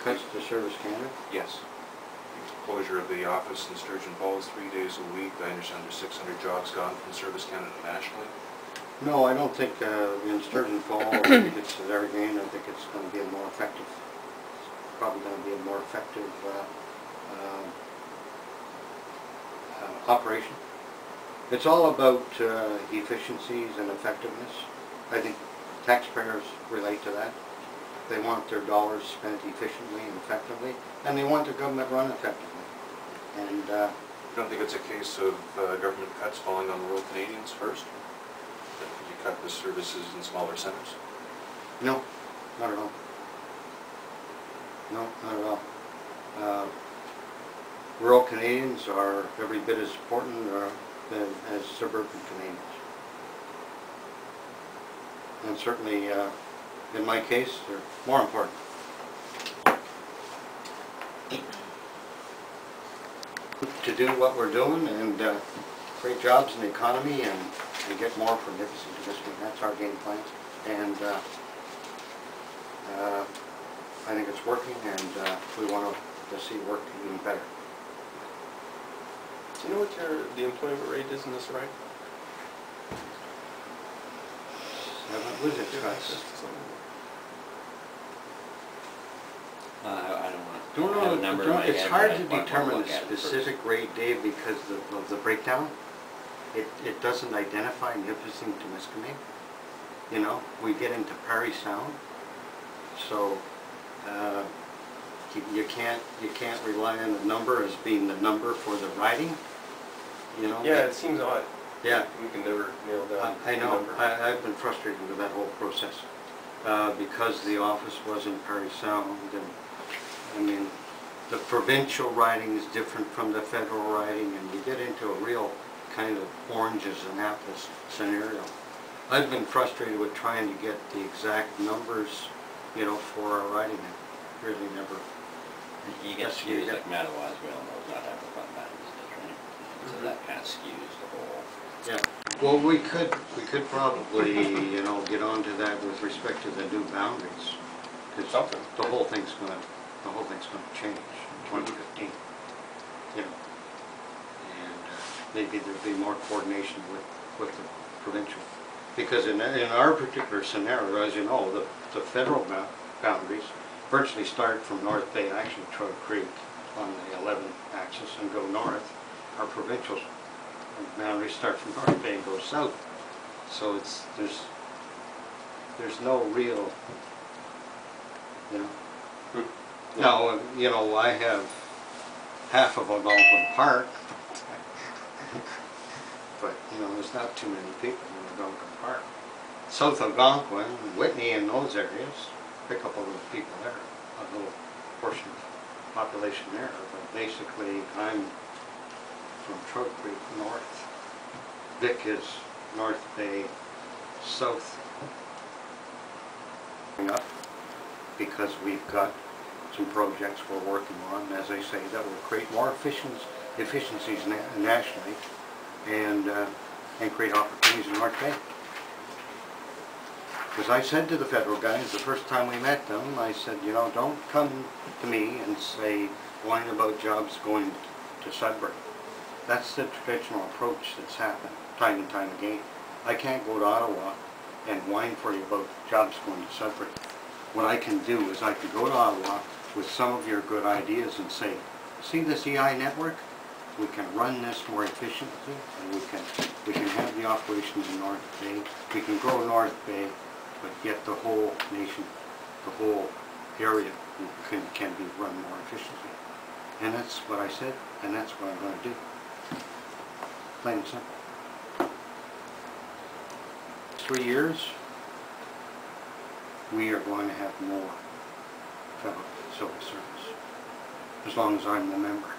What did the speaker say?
Cuts to Service Canada? Yes. Closure of the office in Sturgeon Falls 3 days a week. I understand there's 600 jobs gone from Service Canada nationally. No, I don't think in Sturgeon Falls, I think it's there again. I think it's going to be a more effective, probably going to be a more effective operation. It's all about efficiencies and effectiveness. I think taxpayers relate to that. They want their dollars spent efficiently and effectively, and they want the government run effectively. And I don't think it's a case of government cuts falling on rural Canadians first. You cut the services in smaller centres. no, not at all. No, not at all. Rural Canadians are every bit as important as suburban Canadians. And certainly, in my case, they're more important. To do what we're doing and create jobs in the economy and get more from Nipissing to Michigan. That's our game plan. And I think it's working, and we want to see it work even better. Do you know what the employment rate is in this right? What is it, Scott? I don't want to have a number in my It's head, hard but to I want determine look the at it specific first. rate, Dave, because of the breakdown. It doesn't identify Nipissing to Misconnecht. You know, we get into Parry Sound, so you can't rely on the number as being the number for the riding. You know. Yeah, it seems odd. Yeah. We can never nail down. I know. I've been frustrated with that whole process because the office was in Parry Sound, and I mean, the provincial riding is different from the federal riding, and you get into a real kind of oranges and apples scenario. I've been frustrated with trying to get the exact numbers, you know, for our riding. I really never. You get skews like Mattawas, we all know not having fun values, right? So that kind of skews the whole. Yeah. Well, we could probably, you know, get onto that with respect to the new boundaries, because the whole thing's going to change in 2015. You know, and maybe there'll be more coordination with the provincial, because in our particular scenario, as you know, the federal boundaries virtually start from North Bay, actually Trout Creek on the 11 axis, and go north. Our provincial boundaries start from North Bay and go south. So there's no real, you know. Now, you know, I have half of Algonquin Park, but you know, there's not too many people in Algonquin Park. South Algonquin, Whitney, and those areas, pick up a little people there, a little portion of population there. But basically, I'm from Trout Creek north. Vic is North Bay south. Up because we've got some projects we're working on, as I say, that will create more efficiencies nationally and create opportunities in North Bay. Because I said to the federal guys the first time we met them, I said, you know, don't come to me and say, whine about jobs going to Sudbury. That's the traditional approach that's happened time and time again. I can't go to Ottawa and whine for you about jobs going to Sudbury. What I can do is I can go to Ottawa with some of your good ideas and say, see this EI network? We can run this more efficiently, and we can have the operations in North Bay. We can grow North Bay, but yet the whole nation, the whole area can be run more efficiently. And that's what I said, and that's what I'm going to do. Plain and simple. 3 years, we are going to have more federal civil service, as long as I'm the member.